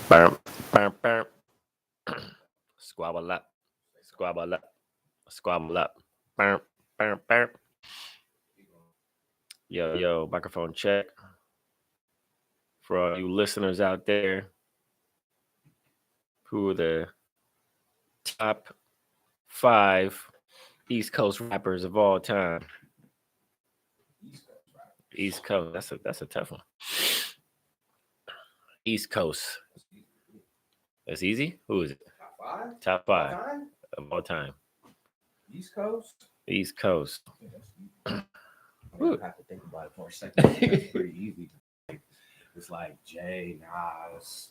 Burp, burp, burp. Squabble up, squabble up, squabble up. Burp, burp, burp. Yo, microphone check. For all you listeners out there, who are the top 5 East Coast rappers of all time? East Coast. That's a tough one. East Coast. That's easy. Who is it? Top 5 of all time. East Coast. East Coast. I have to think about it for a second. It's pretty easy. It's like Jay, Nas.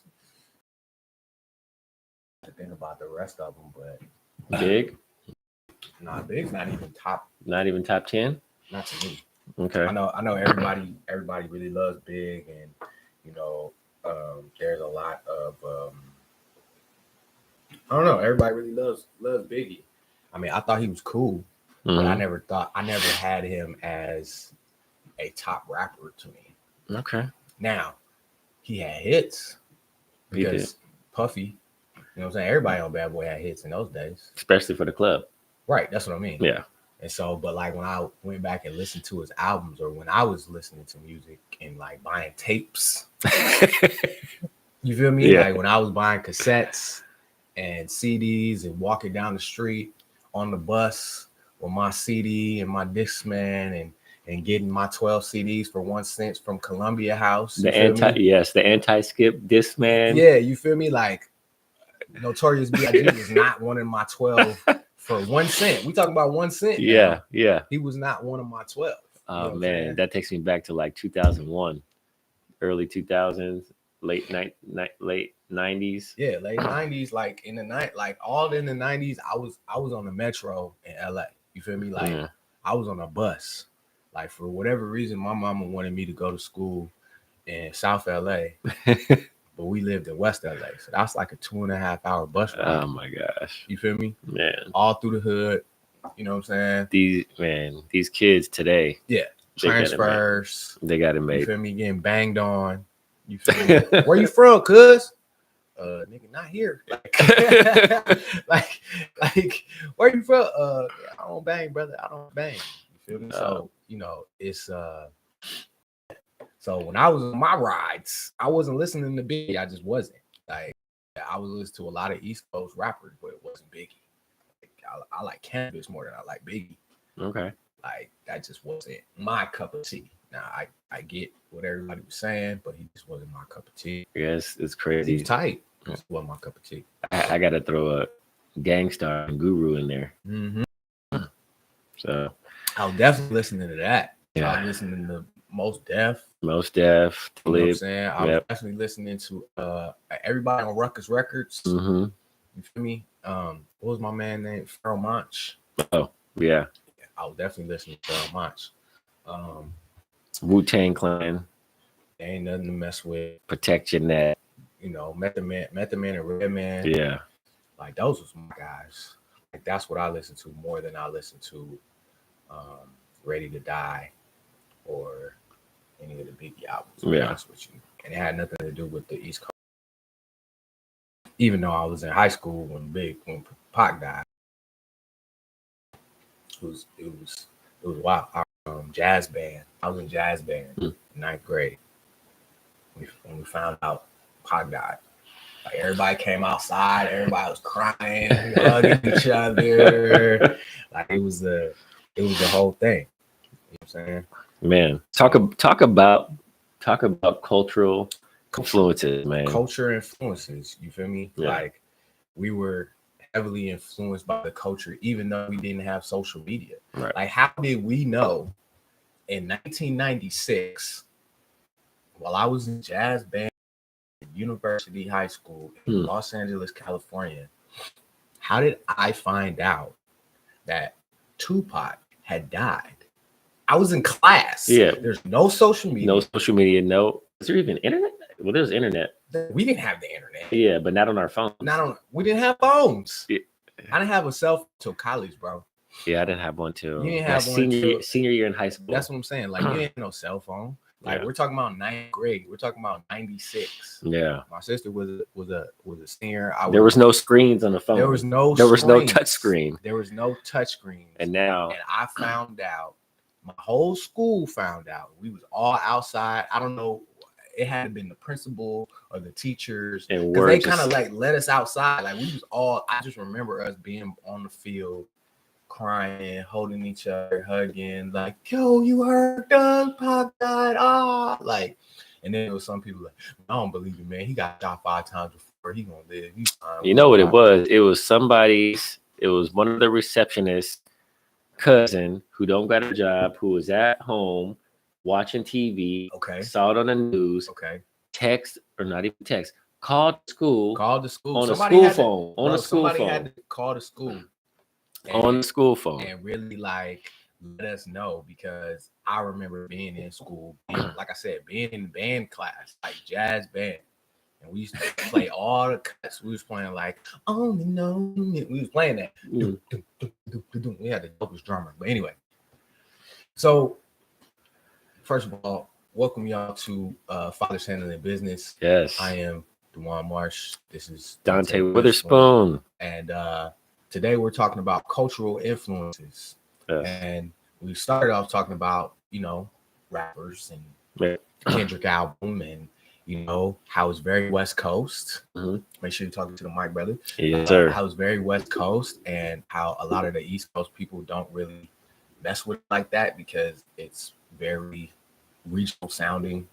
I think about the rest of them, but Big. Nah, Big's not even top. Not even top 10. Not to me. Okay. I know. Everybody really loves Big, and there's a lot of I don't know. Everybody really loves Biggie. I mean, I thought he was cool, but I never had him as a top rapper to me. Okay. Now, he had hits because Puffy, you know what I'm saying? Everybody on Bad Boy had hits in those days. Especially for the club. Right, that's what I mean. Yeah. And so, but like when I went back and listened to his albums, or when I was listening to music and like buying tapes, you feel me? Yeah. Like when I was buying cassettes and CDs and walking down the street on the bus with my CD and my Discman and getting my 12 CDs for 1 cent from Columbia House. The anti-skip Discman. Yeah, you feel me? Like Notorious B.I.G. was not one of my 12 for 1 cent. We talking about 1 cent. Yeah, now. yeah. He was not one of my 12. Oh man, that takes me back to like 2001, early 2000s, late 90s. Yeah, late 90s, like in the night, like all in the 90s. I was on the metro in LA. You feel me? Like I was on a bus. Like for whatever reason, my mama wanted me to go to school in South LA, but we lived in West LA, so that's like a 2.5 hour bus ride. Oh my gosh, you feel me? Man, all through the hood. You know what I'm saying? These kids today, transfers. They got it made. You feel me? Getting banged on. You feel me? Where you from, cuz? Nigga, not here. Like, where you from? I don't bang, brother. I don't bang. You feel me? So, it's so when I was on my rides, I wasn't listening to Biggie. I just wasn't. Like, I was listening to a lot of East Coast rappers, but it wasn't Biggie. I like Cannabis more than I like Biggie. Okay. Like, that just wasn't my cup of tea. Now, I get what everybody was saying, but he just wasn't my cup of tea. Yes, it's crazy. He's tight. Just wasn't my cup of tea. I got to throw a Gangstar and Guru in there. So I was definitely listening to that. Yeah. I was listening to Most Def. You know what I'm saying? I was definitely listening to everybody on Ruckus Records. You feel me? What was my man named? Pharoah Monch. Oh, yeah. I was definitely listening to Pharoah Monch. Wu-Tang Clan. Ain't nothing to mess with. Protect Your Neck. Method Man and Redman. Yeah. Like, those was my guys. Like, that's what I listen to more than I listen to Ready to Die or any of the Biggie albums, to be honest with you. And it had nothing to do with the East Coast. Even though I was in high school when Pac died. It was wild. Jazz band. I was in jazz band in 9th grade. When we found out Pac died. Like, everybody came outside, everybody was crying, hugging each other. Like, it was the whole thing. You know what I'm saying? Man, talk about cultural influences, man. Culture influences, you feel me? Yeah. Like, we were heavily influenced by the culture, even though we didn't have social media. Right. Like, how did we know in 1996, while I was in jazz band at University High School in Los Angeles, California, how did I find out that Tupac had died? I was in class. Yeah. There's no social media. No social media. No. Is there even internet? Well, there's internet. We didn't have the internet. Yeah, but not on our phones. We didn't have phones. Yeah. I didn't have a cell phone till college, bro. Yeah, I didn't have one till senior year in high school. That's what I'm saying. Like, you didn't have no cell phone. Like Yeah. we're talking about ninth grade. We're talking about 96. Yeah. My sister was a senior. There was no screens on the phone. There was no touch screen. There was no touch screens. And now, and I found out, my whole school found out. We was all outside. I don't know. It had been the principal or the teachers, because they kind of like let us outside. Like we was all. I just remember us being on the field, crying, holding each other, hugging, like, yo, you heard Doug Pop died, like, and then there was some people like, I don't believe it, man. He got shot 5 times before. He gonna live. He's fine. You know what it was? It was somebody's. It was one of the receptionists' cousin who don't got a job, who was at home watching TV. Okay. Saw it on the news. Okay. Text, or not even text. Called the school. On somebody a school phone. On a school phone. Somebody had to call the school. On the school phone. And really like let us know, because I remember being in school, like I said, being in band class, like jazz band. And we used to play all the cuts. We was playing like, only know. We was playing that. Mm. We had the dopest drummer. But anyway. So first of all, welcome y'all to Father's Handling Business. Yes. I am Dewan Marsh. This is Dante Witherspoon. And today we're talking about cultural influences. Yes. And we started off talking about, rappers and Kendrick album, and how it's very West Coast. Mm-hmm. Make sure you're talking to the mic, brother. Yes, sir. How it's very West Coast, and how a lot of the East Coast people don't really mess with it like that because it's very regional sounding.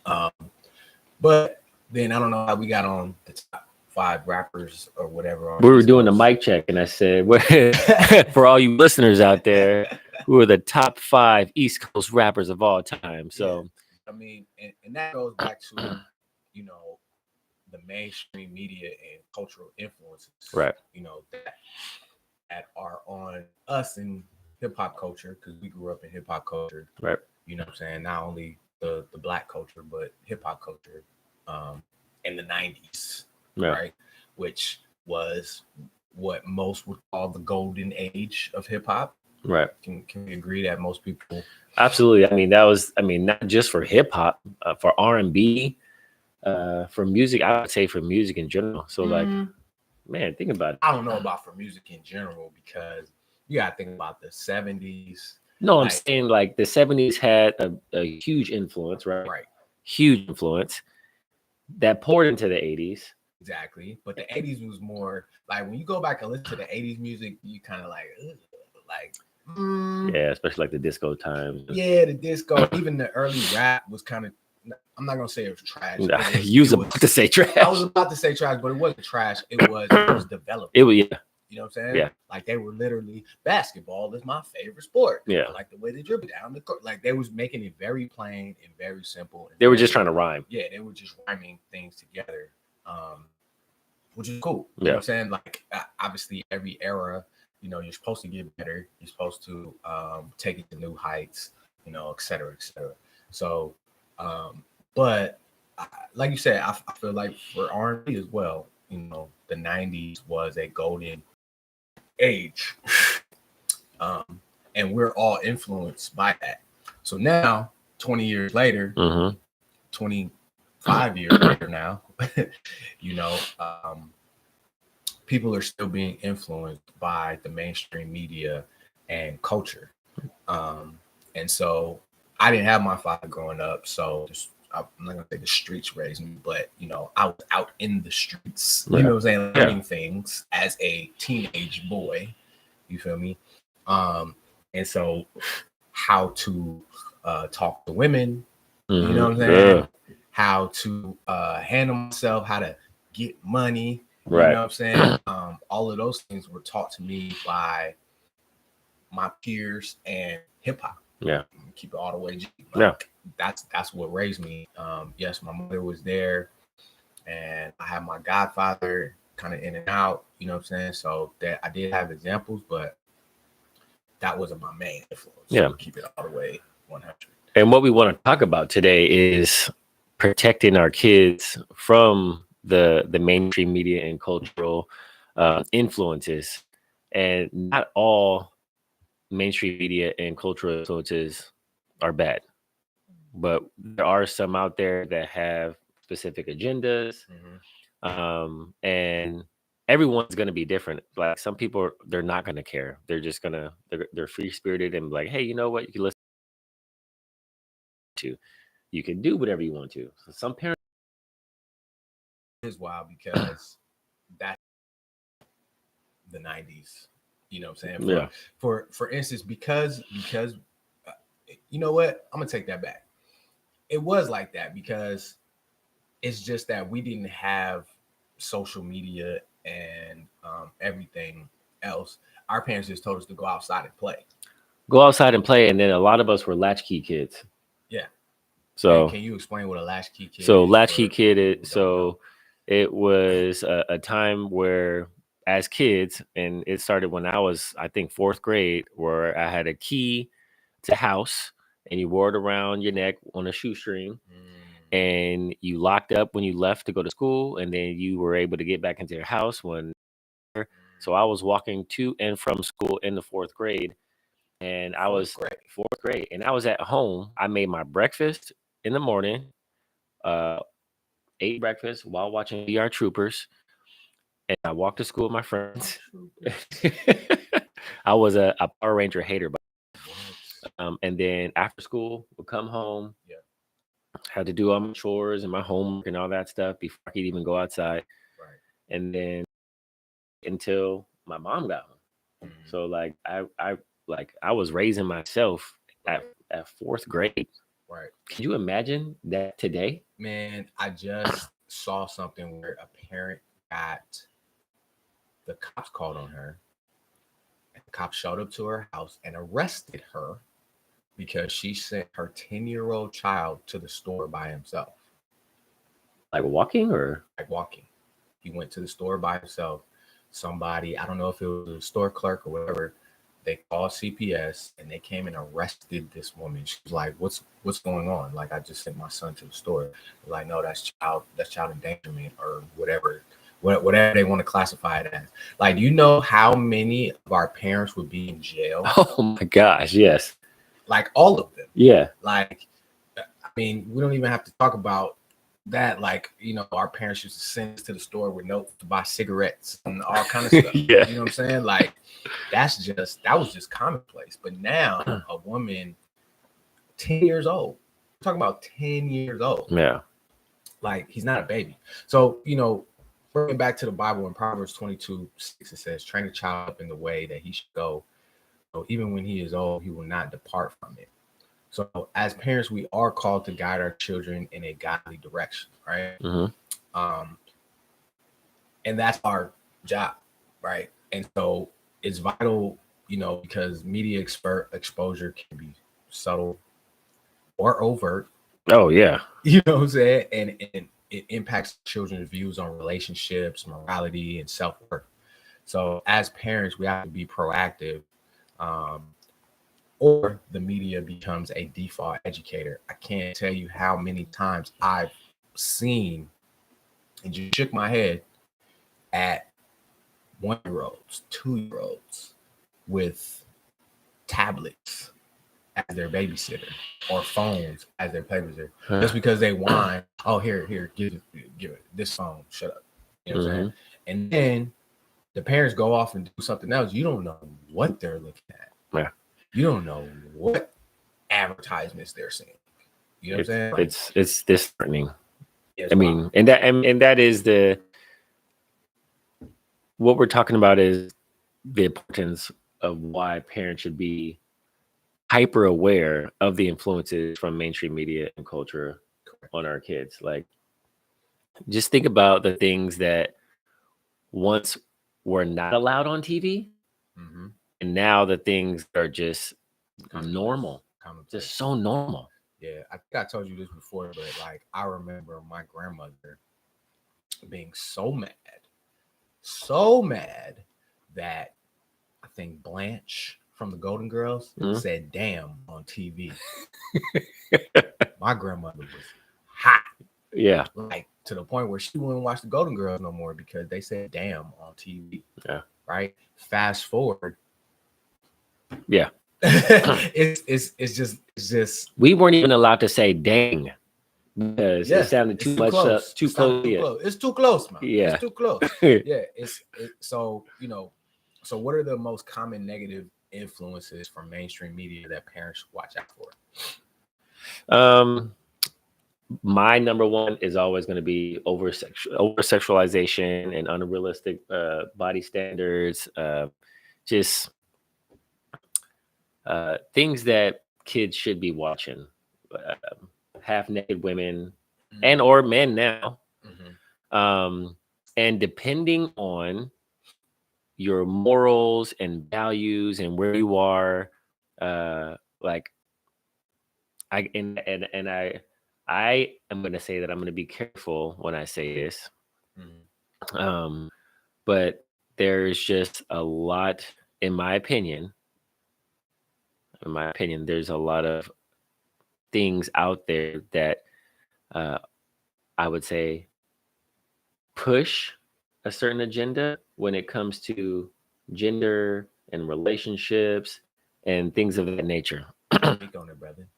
But then I don't know how we got on the top 5 rappers or whatever. We were doing a mic check, and I said, for all you listeners out there, who are the top 5 East Coast rappers of all time? So, yeah. I mean, and that goes back to, the mainstream media and cultural influences, right? That are on us in hip hop culture, because we grew up in hip hop culture, right? You know what I'm saying? Not only the black culture, but hip hop culture, in the 90s, right? Which was what most would call the golden age of hip hop. Right. Can we agree that most people? Absolutely. I mean, not just for hip hop, for R&B, for music. I would say for music in general. So, like, man, think about it. I don't know about for music in general, because you got to think about the 70s. No, I'm saying like the 70s had a huge influence, right? Right. Huge influence that poured into the 80s. Exactly. But the 80s was more like, when you go back and listen to the 80s music, you kind of like. Yeah, especially like the disco times. Yeah, the disco. Even the early rap was kind of. I'm not gonna say it was trash. You was about to say trash. I was about to say trash, but it wasn't trash. It was developed. It was, yeah. You know what I'm saying? Yeah. Like they were literally, basketball is my favorite sport. Yeah. I like the way they dribble down the court. Like they was making it very plain and very simple. And they were just trying to rhyme. Yeah, they were just rhyming things together, which is cool. Yeah. You know what I'm saying? Like obviously every era, you're supposed to get better. You're supposed to take it to new heights, et cetera, et cetera. So, but like you said, I feel like for R&B as well, the 90s was a golden age. And we're all influenced by that. So now, 20 years later, 25 years later now, people are still being influenced by the mainstream media and culture. And so I didn't have my father growing up, so I'm not gonna say the streets raised me, but I was out in the streets, you know what I'm saying, learning things as a teenage boy. You feel me? And so how to talk to women, you know what I'm saying? Yeah. How to handle myself, how to get money, you know what I'm saying? All of those things were taught to me by my peers and hip hop. Yeah. Keep it all the way G. Like, that's what raised me. Yes, my mother was there, and I had my godfather kind of in and out, you know what I'm saying? So that I did have examples, but that wasn't my main influence. Yeah. So keep it all the way 100. And what we want to talk about today is protecting our kids from the mainstream media and cultural influences. And not all mainstream media and cultural influences are bad. but there are some out there that have specific agendas. And everyone's going to be different. Like some people, they're not going to care. They're just they're free spirited and like, hey, you know what? You can listen to, you can do whatever you want to. So some parents Is wild because that's the 90s. You know what I'm saying? Yeah. For instance, because you know what? I'm gonna take that back. It was like that because it's just that we didn't have social media and everything else. Our parents just told us to go outside and play. go outside and play, and then a lot of us were latchkey kids. Yeah. So can you explain what a latchkey kid so is? latchkey kid People is who don't so know? it was a time where as kids, and it started when I was, I think, fourth grade, where I had a key to house and you wore it around your neck on a shoestring, and you locked up when you left to go to school, and then you were able to get back into your house when. So I was walking to and from school in the fourth grade, and I was Fourth grade. fourth grade, and I was at home. I made my breakfast in the morning, uh, ate breakfast while watching VR Troopers, and I walked to school with my friends. I was a Power Ranger hater, but and then after school, would come home. Yeah. Had to do all my chores and my homework and all that stuff before I could even go outside. Right. And then until my mom got home. So like I was raising myself at fourth grade. Right. Can you imagine that today? Man, I just saw something where a parent got the cops called on her. And the cops showed up to her house and arrested her because she sent her 10-year-old child to the store by himself. Like walking or like walking. He went to the store by himself. Somebody, I don't know if it was a store clerk or whatever, they called CPS and they came and arrested this woman. She was like, what's going on? Like, I just sent my son to the store. Like, no, that's child endangerment or whatever they want to classify it as. Like, you know how many of our parents would be in jail? Oh my gosh, yes. Like all of them. Yeah. Like, I mean, we don't even have to talk about that. Like, you know, our parents used to send us to the store with notes to buy cigarettes and all kind of stuff. Yeah. You know what I'm saying? Like, that was just commonplace. But now a woman 10 years old, we're talking about 10 years old. Yeah. Like, he's not a baby. So, you know, bringing back to the Bible in Proverbs 22:6, it says, train a child up in the way that he should go. So even when he is old, he will not depart from it. So as parents, we are called to guide our children in a godly direction, right? And that's our job, right? And so it's vital, you know, because media exposure can be subtle or overt. Oh yeah. You know what I'm saying? And it impacts children's views on relationships, morality, and self-worth. So as parents, we have to be proactive. Or the media becomes a default educator. I can't tell you how many times I've seen and just shook my head at 1-year-olds, 2-year-olds with tablets as their babysitter or phones as their babysitter, just because they whine, oh, here, give it this phone, shut up. You know what I'm saying? And then the parents go off and do something else. You don't know what they're looking at. Yeah. You don't know what advertisements they're seeing. You know what I'm saying? It's disheartening. I mean, and that is what we're talking about is the importance of why parents should be hyper aware of the influences from mainstream media and culture on our kids. Like, just think about the things that once were not allowed on TV, and now the things are just normal, just so normal. Yeah, I think I told you this before, but like I remember my grandmother being so mad that I think Blanche from the Golden Girls said "damn" on TV. My grandmother was hot. Yeah. Like to the point where she wouldn't watch the Golden Girls no more because they said "damn" on TV. Yeah. Right. Fast forward. Yeah. it's just We weren't even allowed to say dang because it yeah, sounded too it's too much, close. too It's not close. too Yeah, close. It's too close, man. It's yeah. too close. Yeah, so so what are the most common negative influences from mainstream media that parents should watch out for? um, my number one is always going to be over sexualization and unrealistic body standards. Just things that kids should be watching. Half naked women and Mm-hmm. or men now. Mm-hmm. Um, and depending on your morals and values and where you are, like I am going to say that I'm going to be careful when I say this. Mm-hmm. Um, but there's just a lot, in my opinion, there's a lot of things out there that uh, I would say push a certain agenda when it comes to gender and relationships and things of that nature. Speak on it, brother.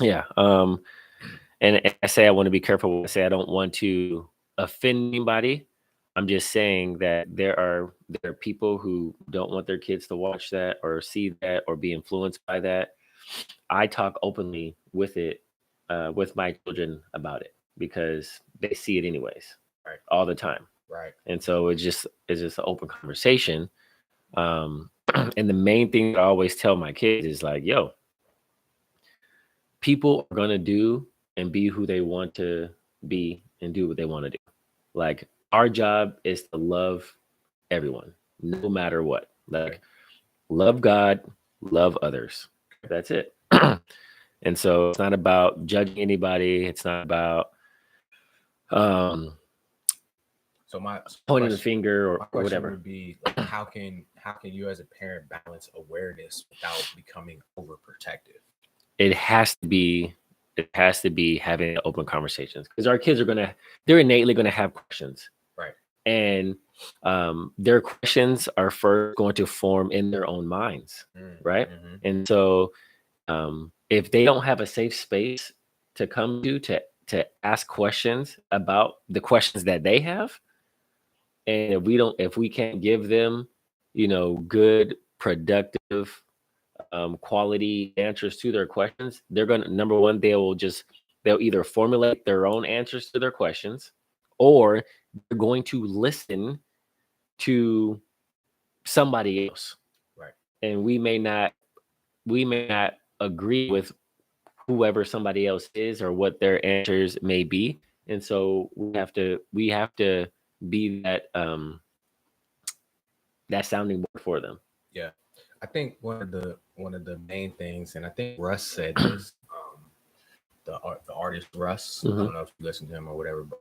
Yeah. And I say I want to be careful when I say I don't want to offend anybody. I'm just saying that there are people who don't want their kids to watch that or see that or be influenced by that. I talk openly with it, with my children about it because they see it anyways, Right. all the time. Right. And so it's just an open conversation. Um, and the main thing that I always tell my kids is like, yo, people are gonna do and be who they want to be and do what they want to do. Like our job is to love everyone, no matter what. Okay. Like love God, love others. That's it. And so it's not about judging anybody. It's not about um, So my pointing the question finger my or question whatever. would be like, how can you as a parent balance awareness without becoming overprotective? It has to be having open conversations because our kids they're innately gonna have questions. Right. And their questions are first going to form in their own minds, right? Mm-hmm. And so if they don't have a safe space to come to ask questions about the questions that they have, and if we can't give them, good, productive, quality answers to their questions, they're gonna number one, they'll either formulate their own answers to their questions, or they're going to listen to somebody else. Right. And we may not agree with whoever somebody else is or what their answers may be. And so we have to be that sounding board for them. Yeah. I think one of the main things, and I think Russ said this, the artist Russ. I Hmm. don't know if you listen to him or whatever, but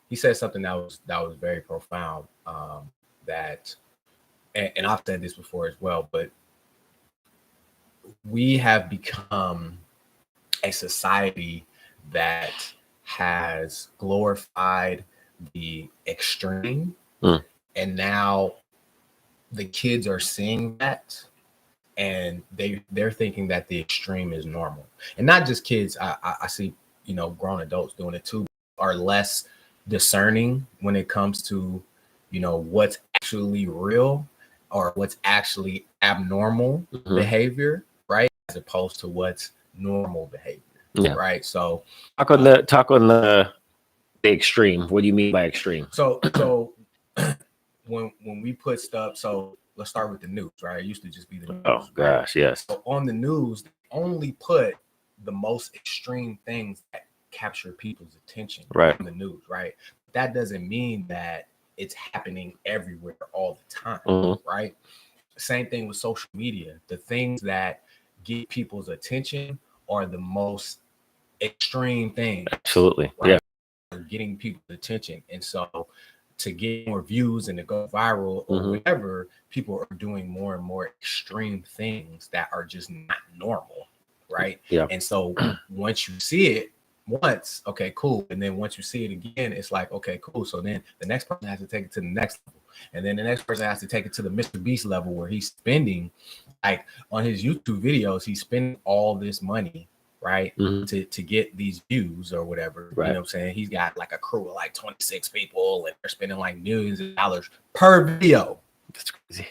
he said something that was very profound. That and I've said this before as well, but we have become a society that has glorified the extreme, Mm. and now the kids are seeing that, and they're thinking that the extreme is normal. And not just kids, I see grown adults doing it too, are less discerning when it comes to what's actually real or what's actually abnormal Hmm. behavior, right, as opposed to what's normal behavior, Yeah. right? So Talk on the extreme. What do you mean by extreme? so when we put stuff, so let's start with the news, right? It used to just be the Oh news, right? gosh, yes. So on the news, they only put the most extreme things that capture people's attention Right. on the news, right? That doesn't mean that it's happening everywhere all the time, Hmm. right? Same thing with social media. The things that get people's attention are the most extreme things, Absolutely. right? Yeah. Getting people's attention. And so to get more views and to go viral or Hmm. whatever, people are doing more and more extreme things that are just not normal, right? Yeah. And so once you see it, once, okay, cool. And then once you see it again, it's like, okay, cool. So then the next person has to take it to the next level. And then the next person has to take it to the Mr. Beast level where he's spending, like on his YouTube videos, he's spending all this money, right? To get these views or whatever. Right. You know what I'm saying? He's got like a crew of like 26 people and they're spending like millions of dollars per video. That's crazy.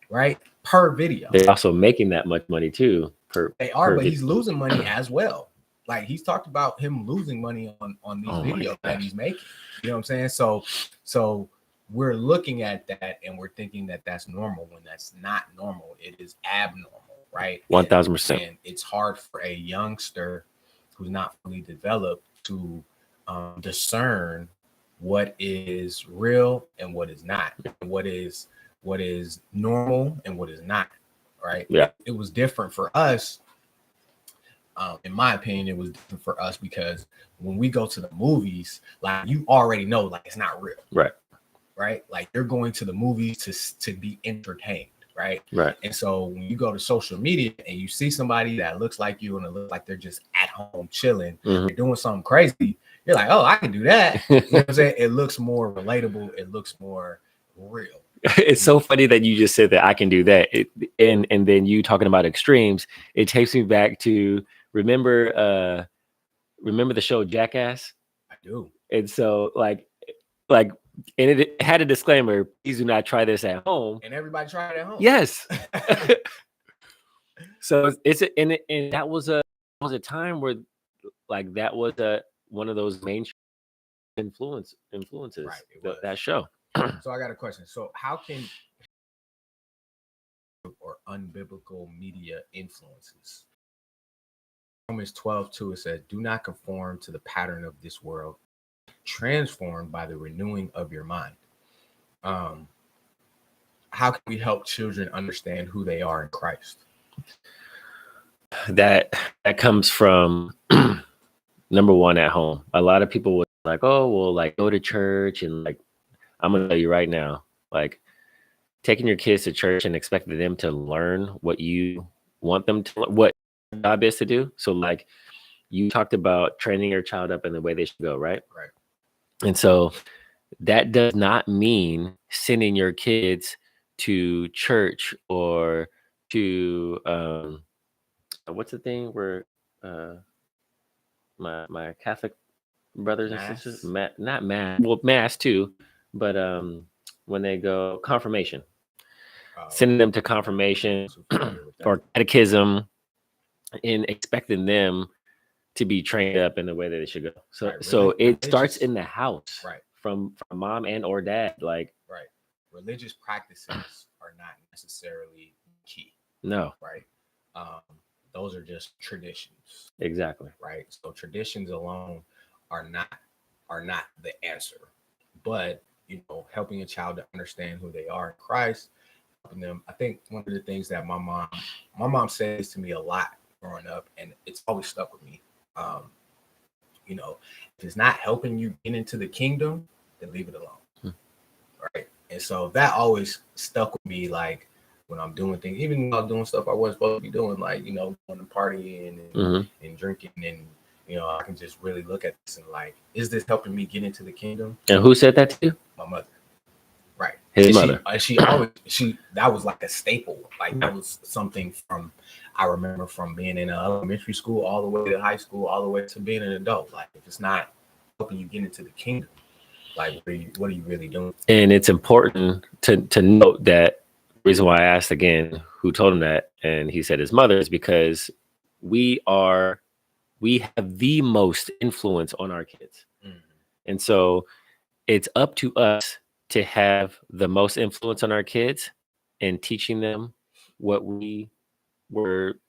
Right? Per video. They're also making that much money too. They are, but he's losing money as well. Like he's talked about him losing money on these videos that he's making. You know what I'm saying? So we're looking at that and we're thinking that that's normal when that's not normal. It is abnormal, right? 1000%. And it's hard for a youngster who's not fully developed to discern what is real and what is not, and what is normal and what is not, right? Yeah. It was different for us. In my opinion, it was different for us because when we go to the movies, like you already know, like it's not real, right? Like you're going to the movies to be entertained, right? And so when you go to social media and you see somebody that looks like you and it looks like they're just at home chilling, they're doing something crazy, you're like, oh, I can do that. You know what I'm saying? It looks more relatable. It looks more real. It's so funny that you just said that I can do that. And then you talking about extremes, it takes me back to remember the show Jackass? I do. And so like and it had a disclaimer, please do not try this at home. And everybody tried it at home. Yes. So and that was a time where like that was one of those main influences, right, that show. So I got a question. So how can or unbiblical media influences? Romans 12:2, it says, do not conform to the pattern of this world, transformed by the renewing of your mind. How can we help children understand who they are in Christ? That comes from number one, at home. A lot of people would like, oh, well, like go to church, and like I'm gonna tell you right now, like taking your kids to church and expecting them to learn what you want them to, what your job is to do. So like you talked about training your child up in the way they should go, right? Right. And so that does not mean sending your kids to church or to what's the thing where my Catholic brothers and sisters, not mass, well, mass too, but when they go confirmation, sending them to confirmation or catechism, and expecting them to be trained up in the way that they should go. So so it starts in the house, right, from mom and or dad. Like, right, religious practices are not necessarily key. No. Right. Those are just traditions. Exactly. Right. So traditions alone are not the answer. But you know, helping a child to understand who they are in Christ, helping them. I think one of the things that my mom says to me a lot growing up, and it's always stuck with me. You know, if it's not helping you get into the kingdom, then leave it alone. Right. And so that always stuck with me, like when I'm doing things, even when I'm doing stuff I wasn't supposed to be doing, like, you know, going to partying and drinking, and you know, I can just really look at this and like, is this helping me get into the kingdom? And who said that to you? My mother. Right. His mother. She always that was like a staple. Like that was something from, I remember from being in elementary school all the way to high school, all the way to being an adult. Like if it's not helping you get into the kingdom, like what are you really doing? And it's important to note that the reason why I asked again who told him that, and he said his mother, is because we have the most influence on our kids. And so it's up to us to have the most influence on our kids and teaching them what we were,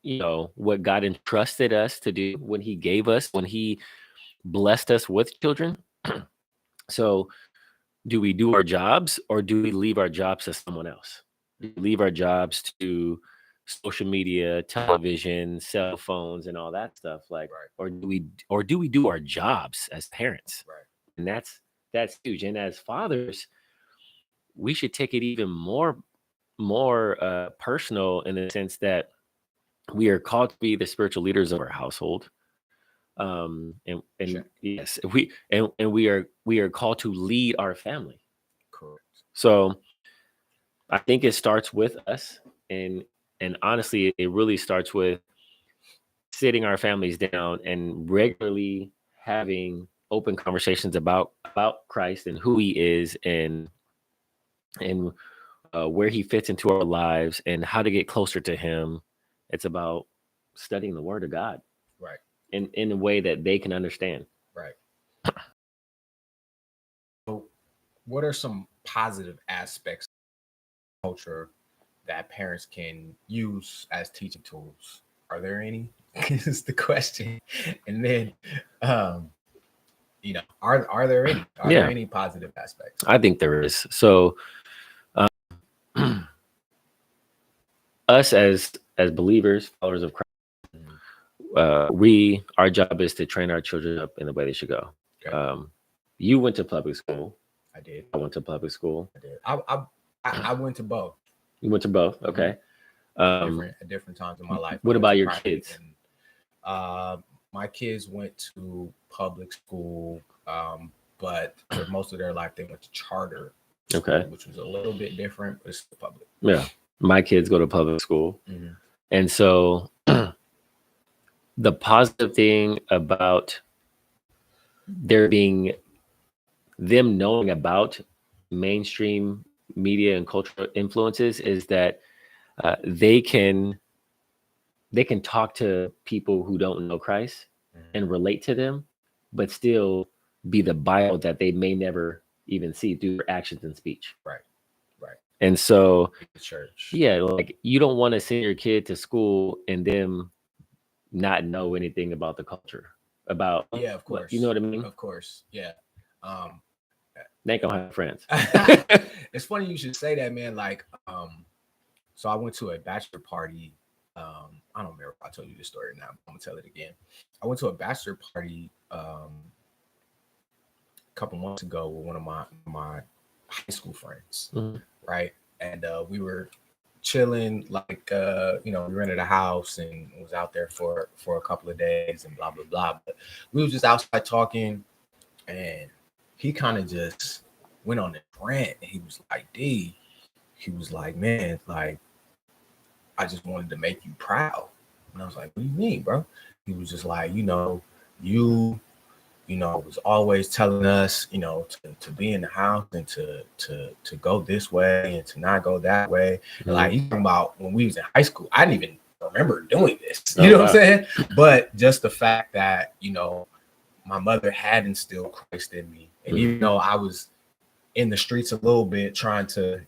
you know, what God entrusted us to do when he blessed us with children. So do we do our jobs, or do we leave our jobs to someone else? Do we leave our jobs to social media, television, cell phones, and all that stuff? Like, or do we do our jobs as parents? Right. And that's huge. And as fathers, we should take it even more personal, in the sense that we are called to be the spiritual leaders of our household. And Check. yes, we are called to lead our family. Correct. So I think it starts with us, and honestly, it really starts with sitting our families down and regularly having open conversations about Christ and who He is, and where He fits into our lives and how to get closer to Him. It's about studying the Word of God Right. in a way that they can understand. Right. So, what are some positive aspects of culture that parents can use as teaching tools? Are there any? Is the question. And then, um, are there any? Are there Yeah, any positive aspects? I think there is. So us as believers, followers of Christ, Mhm. we our job is to train our children up in the way they should go. Okay. You went to public school. I did. I went to public school. I did. I went to both. You went to both. Mhm. Okay. At different times in my life. I What went to about your private, kids? and my kids went to public school, but for most of their life they went to charter school, Okay. which was a little bit different, but it's still public. Yeah. My kids go to public school. Mhm. And so the positive thing about there being them knowing about mainstream media and cultural influences is that they can talk to people who don't know Christ and relate to them, but still be the Bible that they may never even see through their actions and speech. Right. Right. And so, The church. yeah, like you don't want to send your kid to school and them not know anything about the culture, about Yeah, of what, course. you know what I mean? Of course. Yeah. Um, They ain't gonna have friends. it's funny you should say that, man. Like, so I went to a bachelor party. I don't remember if I told you this story now. I'm gonna tell it again. I went to a bachelor party a couple months ago with one of my high school friends, Mhm. right? And we were chilling, like we rented a house and was out there for a couple of days and blah blah blah. But we was just outside talking, and he kind of just went on a rant. And he was like, "D," he was like, "Man, like I just wanted to make you proud." And I was like, "What do you mean, bro?" He was just like, you was always telling us, to be in the house and to go this way and to not go that way. And like he's talking about when we was in high school, I didn't even remember doing this. You know what I'm saying? But just the fact that, my mother had instilled Christ in me. And even though I was in the streets a little bit trying to,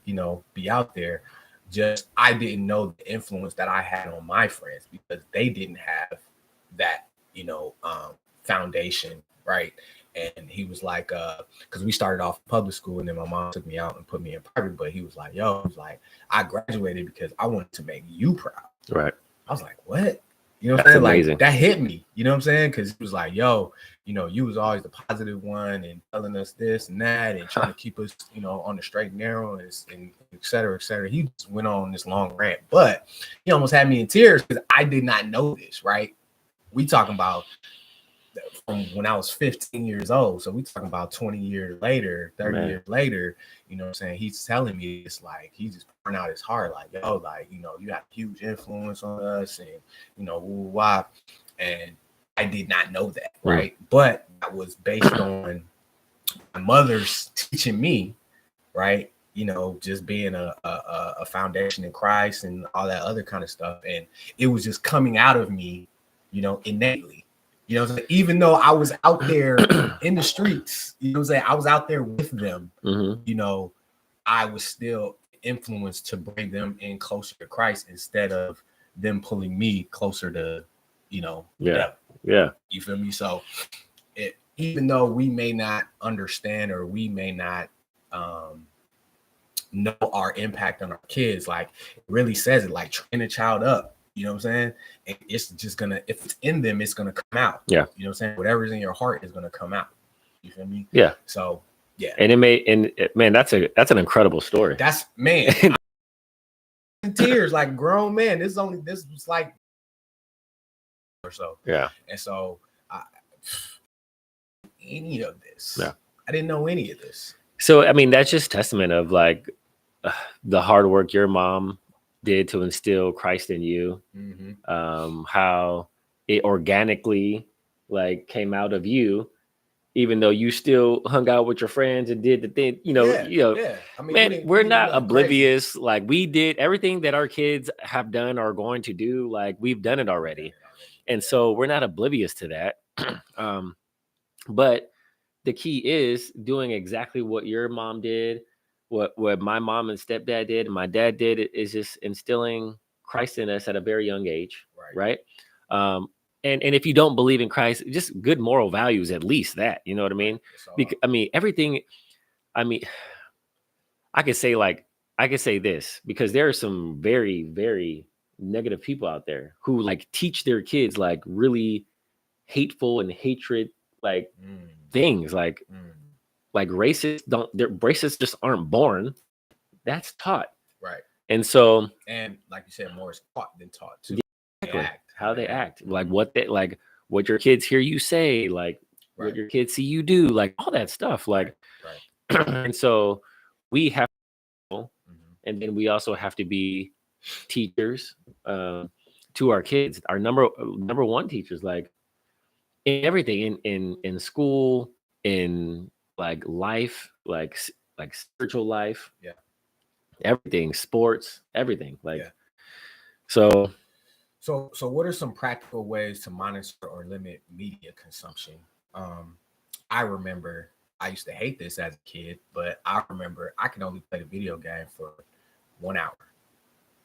be out there, just I didn't know the influence that I had on my friends because they didn't have that, foundation, right? And he was like, because we started off public school and then my mom took me out and put me in private, but he was like, I graduated because I wanted to make you proud. Right. I was like, what? You know what I'm saying? Amazing. Like that hit me. You know what I'm saying? Because he was like, you was always the positive one and telling us this and that and trying to keep us, on the straight and narrow and et cetera, et cetera. He just went on this long rant, but he almost had me in tears because I did not know this, right? We talking about from when I was 15 years old. So we talking about 20 years later, 30 years later, you know what I'm saying? He's telling me it's like, he's just pouring out his heart. Like, you have huge influence on us and, why. And I did not know that. Right. But that was based on my mother's teaching me, right. Just being a foundation in Christ and all that other kind of stuff. And it was just coming out of me, innately. Even though I was out there in the streets, I was out there with them, I was still influenced to bring them in closer to Christ instead of them pulling me closer to, Yeah. You feel me? So even though we may not understand or we may not know our impact on our kids, like it really says it, like train a child up. You know what I'm saying? And it's just gonna, if it's in them, it's gonna come out. Yeah. You know what I'm saying? Whatever's in your heart is gonna come out. You feel me? Yeah. So yeah. And man, that's an incredible story. That's man. In tears, like grown man. This was like or so. Yeah. And so any of this. Yeah. I didn't know any of this. So I mean, that's just testament of like the hard work your mom did to instill Christ in you. How it organically like came out of you, even though you still hung out with your friends and did the thing, Yeah. I mean, man, we're we didn't do not nothing oblivious. Like we did everything that our kids have done or are going to do, like we've done it already. And so we're not oblivious to that. But the key is doing exactly what your mom did, what my mom and stepdad did, and my dad did, is just instilling Christ in us at a very young age, right? And if you don't believe in Christ, just good moral values, at least that, you know what I mean? Because I mean, everything. I mean, I could say this because there are some very, very negative people out there who like teach their kids like really hateful and hatred like things like racists just aren't born. That's taught. Right. And so, and like you said, more is taught than taught too. Exactly. How they act. Like what your kids hear you say, like what your kids see you do, like all that stuff. Like and so we have and then we also have to be teachers to our kids. Our number one teachers, like in everything, in school, in like life, like spiritual life, everything, sports, everything. Like so what are some practical ways to monitor or limit media consumption? I remember I used to hate this as a kid, but I remember I could only play the video game for 1 hour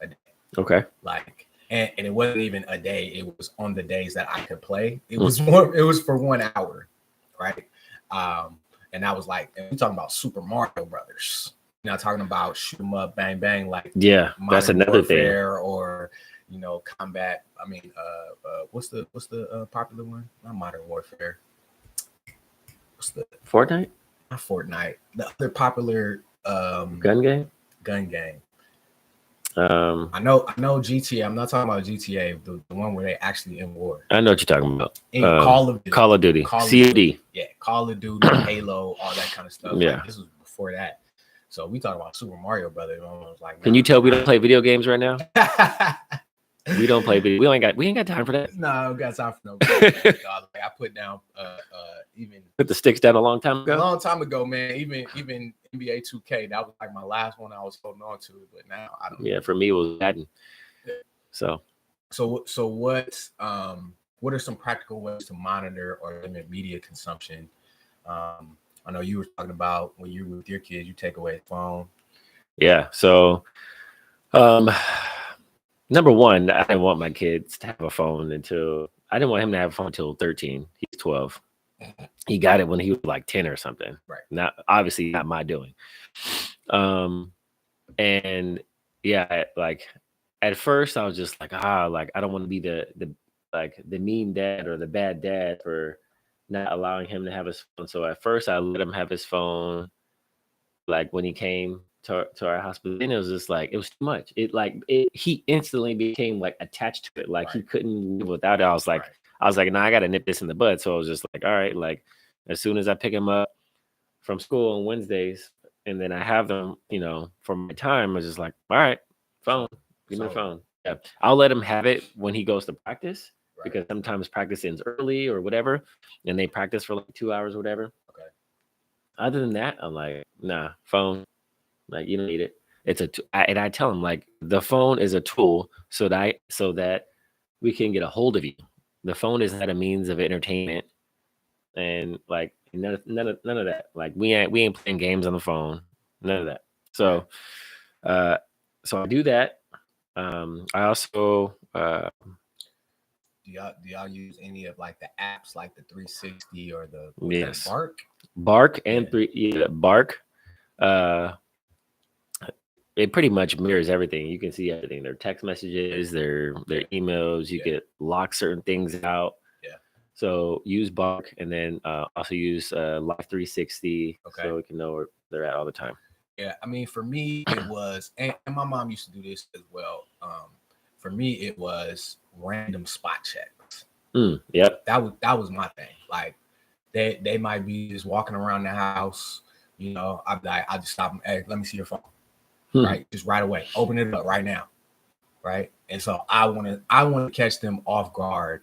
a day. Okay. Like, and it wasn't even a day. It was on the days that I could play. It was for 1 hour, right? And I was like, and we're talking about Super Mario Brothers. You're not talking about shoot 'em up, bang bang, like that's another thing. Or combat. I mean, what's the popular one? Not Modern Warfare. What's the Fortnite? Not Fortnite. The other popular gun game. I know GTA. I'm not talking about GTA, the one where they actually in war. I know what you're talking about. Call of Duty, COD. Yeah, Call of Duty, Halo, all that kind of stuff. Yeah, like, this was before that. So we talking about Super Mario Brothers. I was like, can you tell we don't play video games right now? We don't play video. We ain't got time for that. No, we got time for no. I put down even put the sticks down a long time ago, man. Even NBA 2K, that was like my last one I was holding on to, but now I don't. Yeah, for me it was Madden. So what are some practical ways to monitor or limit media consumption? I know you were talking about when you were with your kids, you take away the phone. Yeah. So number one, I didn't want my kids to have a phone I didn't want him to have a phone until 13. He's 12. He got it when he was like 10 or something. Right. Obviously not my doing. And yeah, like at first I was just like, like I don't want to be the mean dad or the bad dad for not allowing him to have his phone. So at first I let him have his phone like when he came to our house, but then it was just like it was too much. He instantly became like attached to it, like he couldn't live without it. I was like, nah, I gotta nip this in the bud. So I was just like, all right, like as soon as I pick him up from school on Wednesdays, and then I have them, for my time, I was just like, all right, phone, give me the phone. Yeah, I'll let him have it when he goes to practice because sometimes practice ends early or whatever, and they practice for like 2 hours or whatever. Okay. Other than that, I'm like, nah, phone. Like you don't need it. And I tell him like the phone is a tool so that we can get a hold of you. The phone is not a means of entertainment, and like none of that. Like we ain't playing games on the phone. None of that. So, so I do that. I also do y'all use any of like the apps like the 360 or the Bark and Bark. It pretty much mirrors everything. You can see everything. Their text messages, their emails. You can lock certain things out. Yeah. So use Bark and then also use Live 360 so we can know where they're at all the time. Yeah, I mean, for me, it was, and my mom used to do this as well. For me, it was random spot checks. Yep. That was my thing. Like they might be just walking around the house, you know. I just stop them. Hey, let me see your phone, right? Just right away. Open it up right now, right? And so I want to catch them off guard,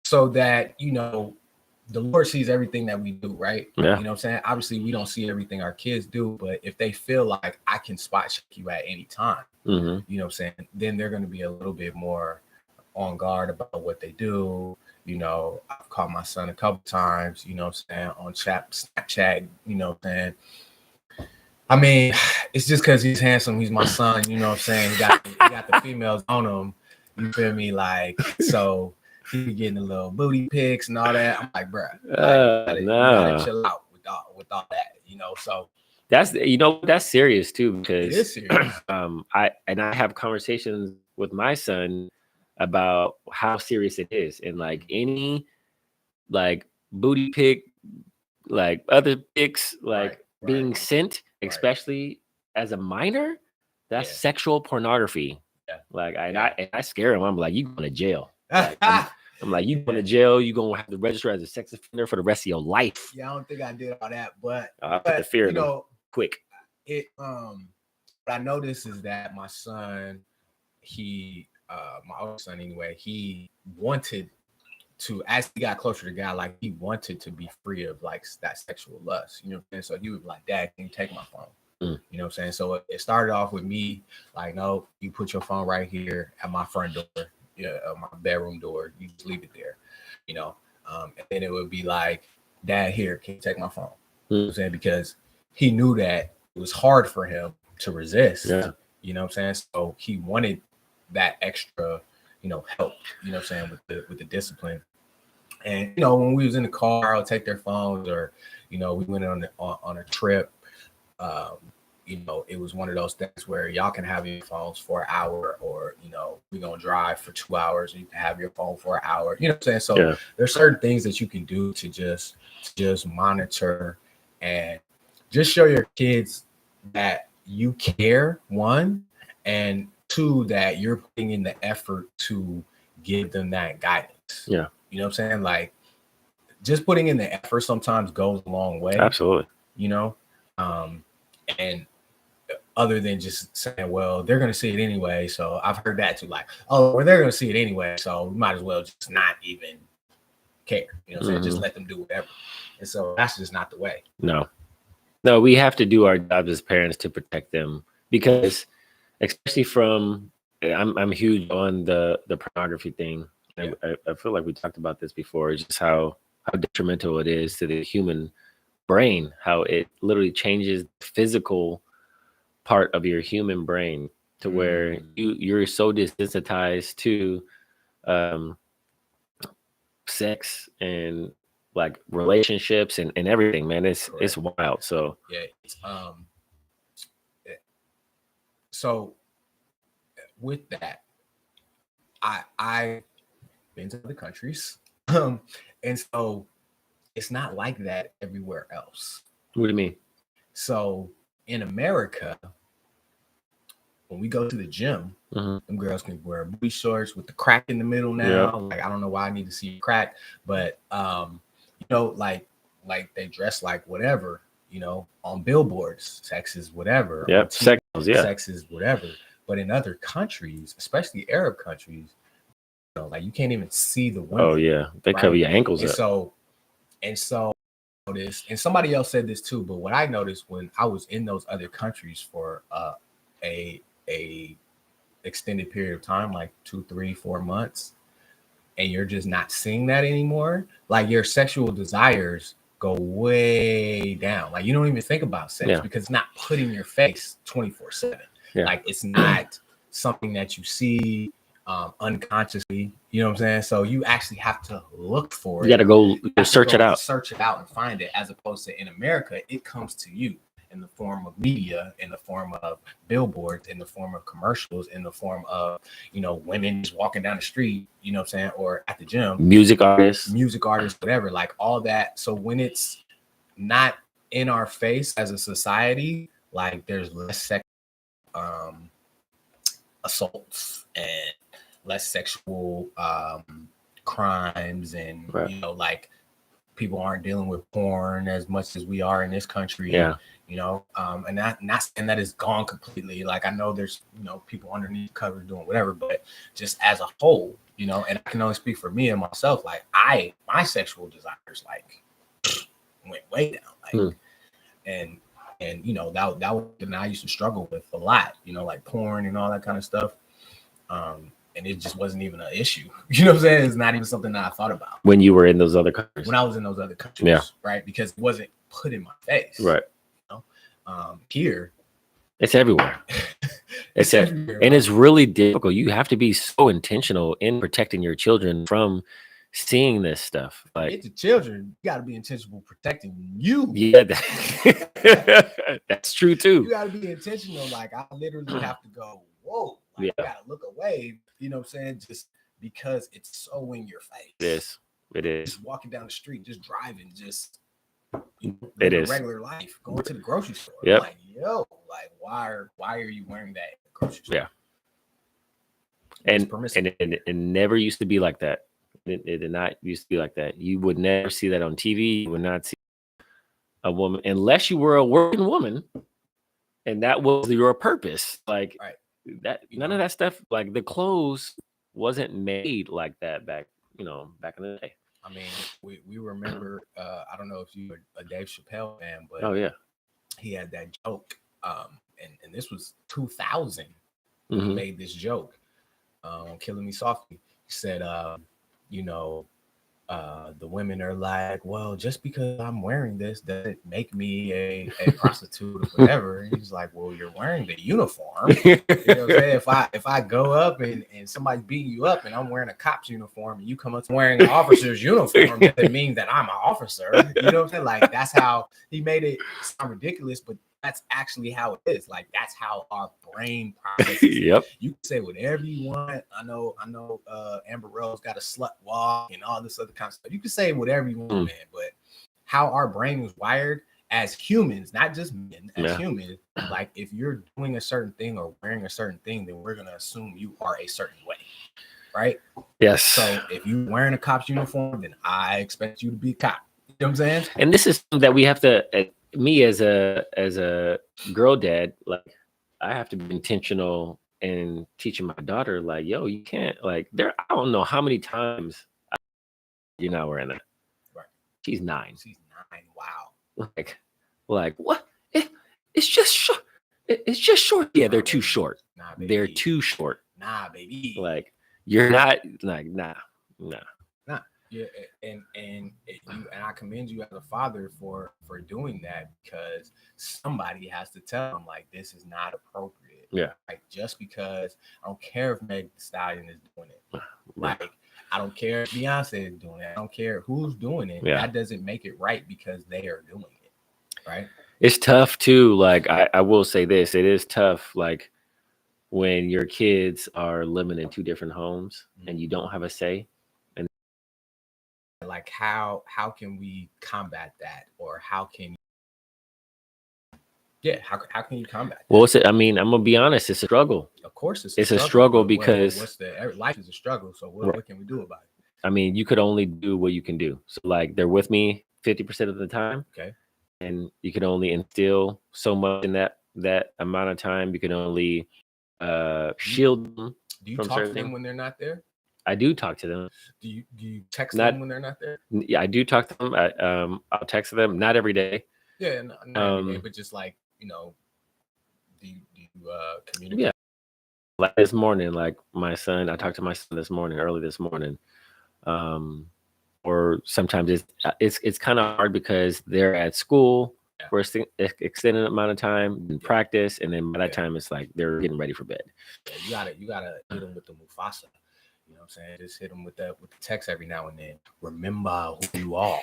so that the Lord sees everything that we do, right? Yeah. You know what I'm saying? Obviously, we don't see everything our kids do, but if they feel like I can spot check you at any time, you know what I'm saying, then they're going to be a little bit more on guard about what they do. You know, I've called my son a couple times, you know what I'm saying, on Snapchat, you know what I'm saying. I mean, it's just because he's handsome. He's my son, you know what I'm saying. He got the females on him. You feel me? Like, so he be getting the little booty pics and all that. I'm like, bro, like, you gotta chill out with all that, you know. So that's serious too, because it is serious. I have conversations with my son about how serious it is, and like any like booty pic, like other pics, like being sent, especially as a minor, that's sexual pornography. Yeah. Like I scare him. I'm like, you going to jail. Like, I'm like, you going to jail. You gonna have to register as a sex offender for the rest of your life. Yeah, I don't think I did all that, but I put the fear in him quick. What I noticed is that my son, my older son anyway, he wanted to, as he got closer to God, like he wanted to be free of like that sexual lust, you know what I'm saying? So he would be like, Dad, can you take my phone? You know what I'm saying? So it started off with me like, no, you put your phone right here at my front door, my bedroom door. You just leave it there, you know. And then it would be like, Dad, here, can you take my phone? You know what I'm saying? Because he knew that it was hard for him to resist. Yeah. You know what I'm saying? So he wanted that extra, help, you know what I'm saying, with the discipline. And when we was in the car, I'll take their phones, or we went on a trip. It was one of those things where y'all can have your phones for an hour, or we're gonna drive for 2 hours and you can have your phone for an hour. You know what I'm saying? So there's certain things that you can do to just monitor and just show your kids that you care, one, and two, that you're putting in the effort to give them that guidance. Yeah. You know what I'm saying? Like, just putting in the effort sometimes goes a long way. Absolutely. And other than just saying, well, they're going to see it anyway. So I've heard that too, like, oh, well, they're going to see it anyway, so we might as well just not even care. You know what I'm saying? Just let them do whatever. And so that's just not the way. No, we have to do our jobs as parents to protect them, because especially from, I'm huge on the pornography thing. Yeah. I feel like we talked about this before, just how detrimental it is to the human brain, how it literally changes the physical part of your human brain to where you're so desensitized to sex and like relationships and everything, man. It's wild. So yeah, it's so with that, I've been to other countries, and so it's not like that everywhere else. What do you mean? So in America, when we go to the gym, them girls can wear booty shorts with the crack in the middle now. Yeah. Like, I don't know why I need to see crack, but like they dress like whatever, on billboards. Sex is whatever. Yeah, sex is whatever. But in other countries, especially Arab countries, like you can't even see the women. Oh yeah, they cover your ankles and up. So this, and somebody else said this too, but what I noticed when I was in those other countries for a extended period of time, like 2, 3, 4 months, and you're just not seeing that anymore, like your sexual desires go way down. Like, you don't even think about sex because it's not put in your face 24/7. Like, it's not something that you see unconsciously, you know what I'm saying? So you actually have to look for it. You got to go search it out And find it, as opposed to in America, it comes to you in the form of media, in the form of billboards, in the form of commercials, in the form of, women just walking down the street, you know what I'm saying, or at the gym. Music artists, whatever, like all that. So when it's not in our face as a society, like there's less sex assaults and less sexual crimes, and Right. you know, like people aren't dealing with porn as much as we are in this country. Yeah. You know, and not saying that it's gone completely. Like I know there's, you know, people underneath the covers doing whatever, but just as a whole, you know, and I can only speak for me and myself. Like my sexual desires like went way down. Like and you know, that was something I used to struggle with a lot, you know, like porn and all that kind of stuff. And it just wasn't even an issue. You know what I'm saying? It's not even something that I thought about when you were in those other countries. when I was in those other countries, Yeah. right? Because it wasn't put in my face. Right. You know? Here, it's everywhere. It's everywhere, and it's really difficult. You have to be so intentional in protecting your children from seeing this stuff. Like it's the children, you got to be intentional protecting you. Yeah, that's true too. You got to be intentional. Like I literally have to go, whoa, like, you got to look away. You know what I'm saying? Just because it's so in your face. It is. Just walking down the street, just driving, just it is regular life, going to the grocery store. Yep. Like, yo, like why are you wearing that in the grocery store? Yeah. And it never used to be like that. It did not used to be like that. You would never see that on TV. You would not see a woman unless you were a working woman, and that was your purpose. Like that, none of that stuff. Like the clothes wasn't made like that back in the day. I mean, we remember. I don't know if you were a Dave Chappelle fan, but oh yeah, he had that joke. And this was 2000. He made this joke on Killing Me Softly. He said, you know, the women are like, well, just because I'm wearing this doesn't make me a prostitute or whatever. And he's like, well, you're wearing the uniform. You know what I'm saying? If I go up and somebody's beating you up and I'm wearing a cop's uniform and you come up wearing an officer's uniform, doesn't mean that I'm an officer. You know what I'm saying? Like that's how he made it sound ridiculous, but that's actually how it is. Like that's how our brain processes. Yep. You can say whatever you want. I know. Amber Rose got a slut walk and all this other kind of stuff. You can say whatever you want, man. But how our brain was wired as humans, not just men, as humans, like if you're doing a certain thing or wearing a certain thing, then we're gonna assume you are a certain way, right? Yes. So if you're wearing a cop's uniform, then I expect you to be a cop. You know what I'm saying? And this is something that we have to. Me as a girl dad, like I have to be intentional in teaching my daughter, like, yo, you can't I don't know how many times you're not wearing that. Right. She's 9. Wow. Like what? It's just short. It's just short. Yeah, they're too short. Nah, baby. They're too short. Nah, baby. Like you're not like nah. Yeah, and I commend you as a father for doing that, because somebody has to tell them like this is not appropriate. Yeah. Like just because I don't care if Meg Thee Stallion is doing it. Like I don't care if Beyonce is doing it. I don't care who's doing it. Yeah. That doesn't make it right because they are doing it. Right. It's tough too. Like I will say this, it is tough. Like when your kids are living in 2 different homes and you don't have a say. Like how can we combat that, or how can you combat that? Well, I mean, I'm gonna be honest, it's a struggle. Of course it's a struggle because life is a struggle. So what can we do about it? I mean, you could only do what you can do. So like they're with me 50% of the time. Okay. And you can only instill so much in that amount of time. You can only shield them. Do you talk to them when they're not there? I do talk to them. Do you text them when they're not there? Yeah, I do talk to them. I'll text them, not every day. Yeah, not every day, but just like, you know, do you communicate? Yeah. Like this morning, like my son, I talked to my son early this morning. Or sometimes it's kind of hard because they're at school for an extended amount of time in practice, and then by that time it's like they're getting ready for bed. Yeah, you gotta hit them with the Mufasa. You know what I'm saying? Just hit them with the text every now and then. Remember who you are.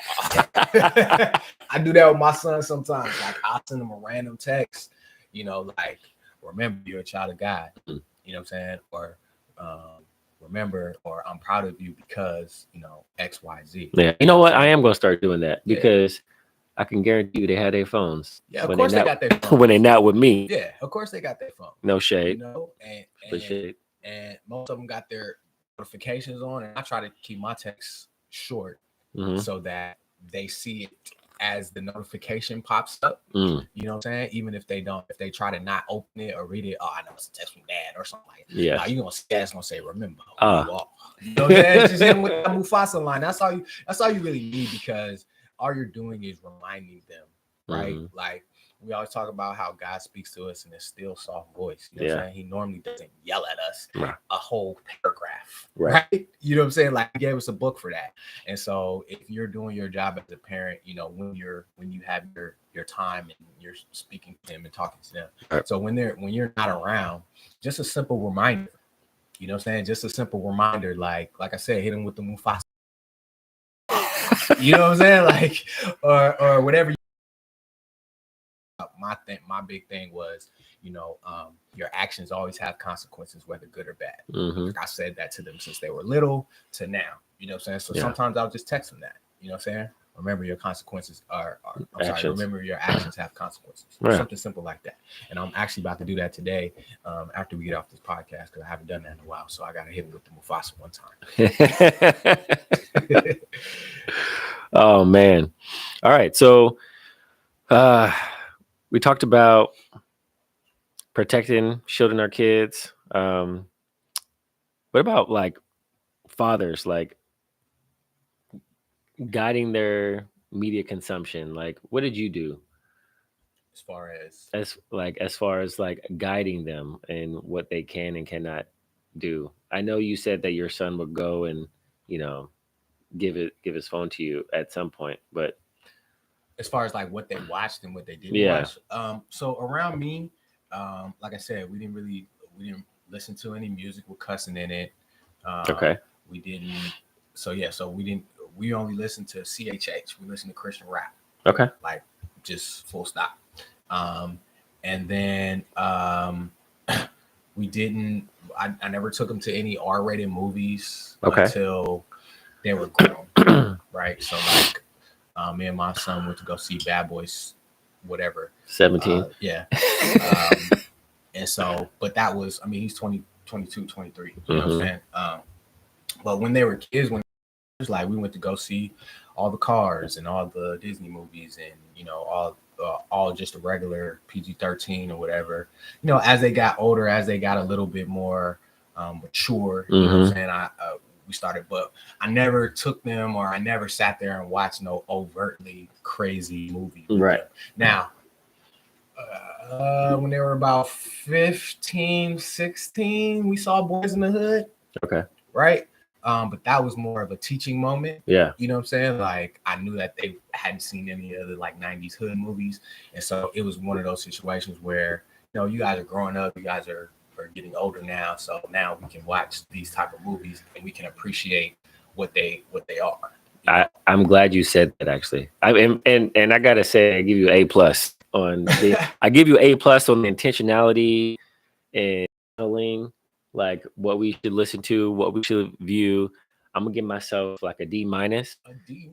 I do that with my son sometimes. Like I'll send him a random text, you know, like remember you're a child of God. You know what I'm saying? Or remember, or I'm proud of you because, you know, XYZ. Yeah. You know what? I am gonna start doing that because I can guarantee you they had their phones. Yeah, of course they got their phones. When they're not with me. Yeah, of course they got their phone. No shade. You know, and most of them got their notifications on, and I try to keep my texts short Mm-hmm. so that they see it as the notification pops up. Mm. You know what I'm saying? Even if they don't, if they try to not open it or read it, oh, I know it's a text from dad or something like that. Yeah. Now you're gonna see that's gonna say, remember who you are. You know what I'm saying? Just hit them with the Mufasa line. That's all you really need, because all you're doing is reminding them, right? Mm-hmm. Like we always talk about how God speaks to us in a still, soft voice. You know what I'm saying? He normally doesn't yell at us a whole paragraph, right? You know what I'm saying? Like, he gave us a book for that. And so if you're doing your job as a parent, you know, when you have your time and you're speaking to them and talking to them. So when you're not around, just a simple reminder. You know what I'm saying? Just a simple reminder, like I said, hit them with the Mufasa. You know what I'm saying? Like, or whatever. My big thing was, you know, your actions always have consequences, whether good or bad. Mm-hmm. Like I said that to them since they were little to now. You know what I'm saying? So sometimes I'll just text them that. You know what I'm saying? Remember your consequences remember your actions have consequences. Something simple like that. And I'm actually about to do that today after we get off this podcast, because I haven't done that in a while. So I got to hit him with the Mufasa one time. Oh, man. All right. So we talked about protecting, shielding our kids. What about like fathers, like guiding their media consumption? Like, what did you do as far as like guiding them and what they can and cannot do? I know you said that your son would go and, you know, give his phone to you at some point, but as far as like what they watched and what they didn't watch. So around me, like I said, we didn't listen to any music with cussing in it. We didn't. So we only listened to CHH. We listened to Christian rap. Like just full stop. And then we didn't. I never took them to any R-rated movies until they were grown. Right. So like, me and my son went to go see Bad Boys, whatever. 17. And so, but that was, I mean, he's 20, 22, 23. You know what I'm saying? But when they were kids, when it was like, we went to go see all the Cars and all the Disney movies and, you know, all just a regular PG-13 or whatever. You know, as they got older, as they got a little bit more mature, you know what I'm saying? We started, but I never took them, or I never sat there and watched no overtly crazy movie. Right. Now, when they were about 15, 16, we saw Boys in the Hood. Right. But that was more of a teaching moment. Yeah. You know what I'm saying? Like, I knew that they hadn't seen any other like 90s hood movies. And so it was one of those situations where, you know, you guys are growing up, you guys are getting older now. So now we can watch these type of movies and we can appreciate what they are. I'm glad you said that, actually. And I gotta say, I give you A+ on I give you A+ on the intentionality and telling, like what we should listen to, what we should view. I'm gonna give myself like a D-. A D-.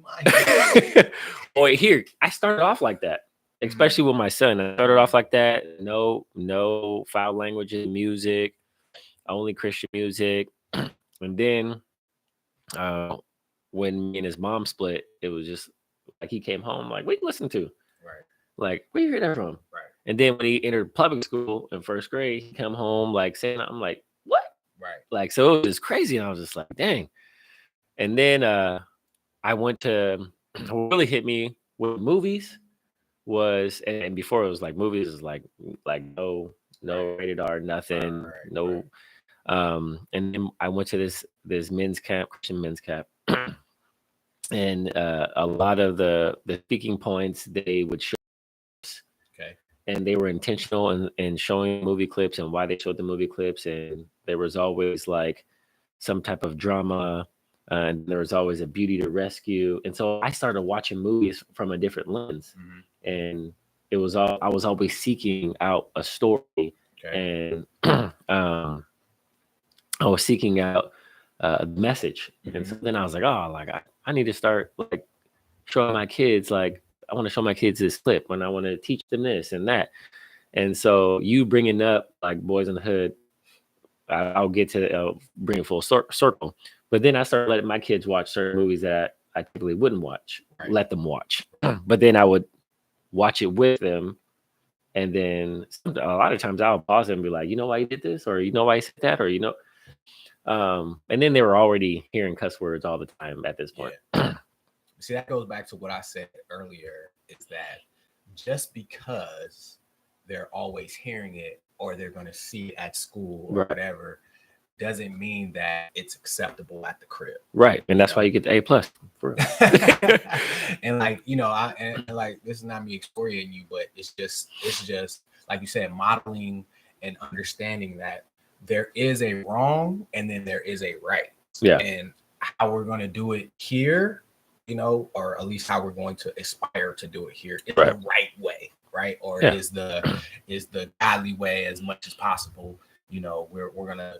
Boy, here, I started off like that, especially with my son. I started off like that. No foul language in music, only Christian music. And then when me and his mom split, it was just like he came home like, what you listen to? Right. Like, where you hear that from? Right. And then when he entered public school in first grade, he come home like saying, I'm like, what? Right. Like, so it was crazy. And I was just like, dang. And then I went to, what really hit me with movies was, and before it was like movies is like no rated R, nothing, no. And then I went to this men's camp, Christian men's camp. And a lot of the speaking points they would show us, and they were intentional in showing movie clips and why they showed the movie clips. And there was always like some type of drama, and there was always a beauty to rescue. And so I started watching movies from a different lens, and I was always seeking out a story, and I was seeking out a message. And so then I was like, oh, like I need to start like showing my kids, like I want to show my kids this clip and I want to teach them this and that. And so you bringing up like Boys in the Hood I'll get to bring it full circle. But then I started letting my kids watch certain movies that I typically wouldn't watch, let them watch. But then I would watch it with them. And then a lot of times I'll pause and be like, you know why you did this? Or you know why you said that? Or, and then they were already hearing cuss words all the time at this point. Yeah. See, that goes back to what I said earlier, is that just because they're always hearing it or they're going to see it at school or whatever, doesn't mean that it's acceptable at the crib. Right. And that's why you get the A+. For real. And like, and like, this is not me excoriating you, but it's just like you said, modeling and understanding that there is a wrong and then there is a right. Yeah. And how we're going to do it here, or at least how we're going to aspire to do it here is the right way, right? Or is the godly way as much as possible. We're gonna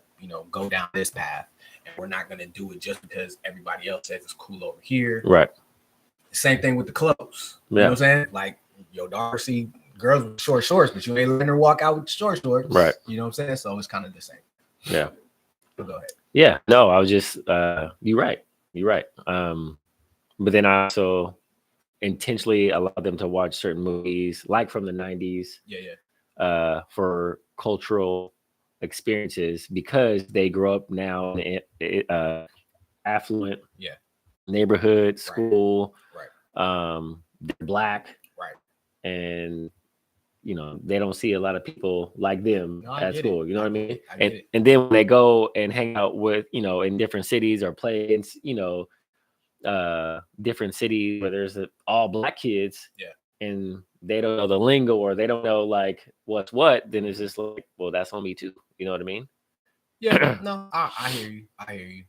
go down this path, and we're not gonna do it just because everybody else says it's cool over here. Right. Same thing with the clothes. You know what I'm saying? Like, your daughter see girls with short shorts, but you ain't letting her walk out with short shorts. Right. You know what I'm saying? So it's kind of the same. Yeah. But go ahead. Yeah. No, I was just you're right. But then I also intentionally allow them to watch certain movies, like from the 90s. Yeah. For cultural experiences, because they grow up now in affluent neighborhood, school, they're Black, and they don't see a lot of people like them at school. You know what I mean? And then when they go and hang out with in different cities or play in different cities where there's all Black kids, and they don't know the lingo or they don't know like what's what, then it's just like, well, that's on me too. You know what I mean? Yeah, no, I hear you.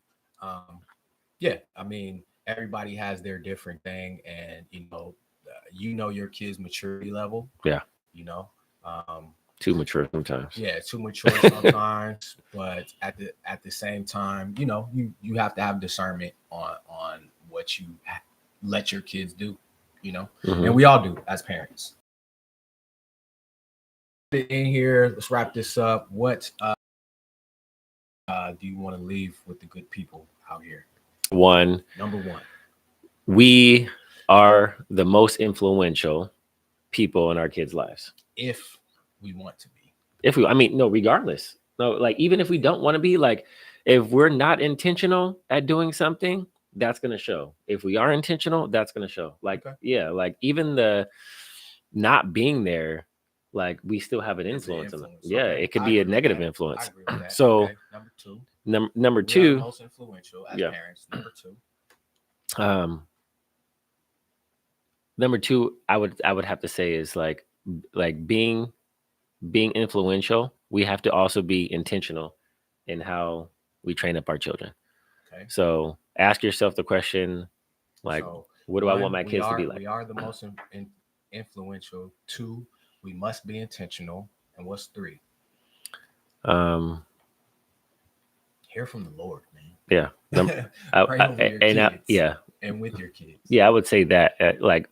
Yeah, I mean, everybody has their different thing, and your kid's maturity level. Yeah. Too mature sometimes. Yeah, too mature sometimes. But at the same time, you have to have discernment on what you let your kids do. And we all do as parents. In here, let's wrap this up. What do you want to leave with the good people out here? Number one, we are the most influential people in our kids' lives. If we want to be. Regardless. No, like, even if we don't want to be, like, if we're not intentional at doing something, that's going to show. If we are intentional, that's going to show. Like, like even the not being there, like, we still have an influence on them. Yeah, it could be a negative influence. I agree with that. So, number two. Number two. The most influential as parents. Number two. Number two, I would have to say is like being influential. We have to also be intentional in how we train up our children. Okay. So ask yourself the question, like, what do I want my kids to be like? We are the most influential. 2, we must be intentional. And what's 3? Hear from the Lord, man. Yeah. And with your kids. Yeah, I would say that. Like,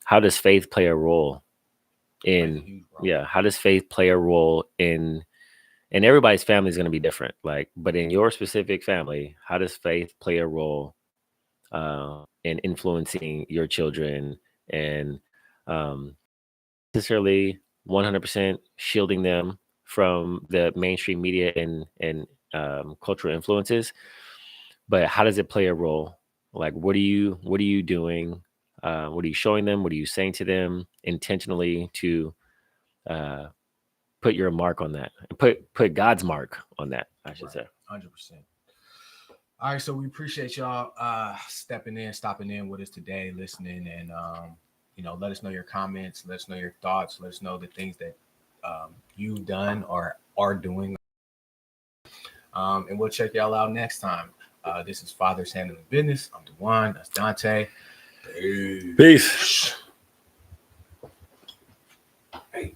how does faith play a role in? Yeah, how does faith play a role in? And everybody's family is going to be different. Like, but in your specific family, how does faith play a role in influencing your children and necessarily 100% shielding them from the mainstream media and cultural influences? But how does it play a role? Like, what are you doing? What are you showing them? What are you saying to them intentionally to put your mark on that? Put God's mark on that, I should say. 100%. All right, so we appreciate y'all stopping in with us today, listening, and let us know your comments, let us know your thoughts, let us know the things that you've done or are doing. And we'll check y'all out next time. This is Father's Handling Business. I'm DeJuan. That's Dante. Peace. Hey.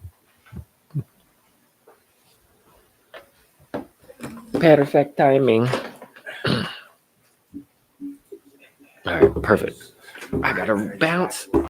Perfect timing. All right, perfect. I gotta bounce.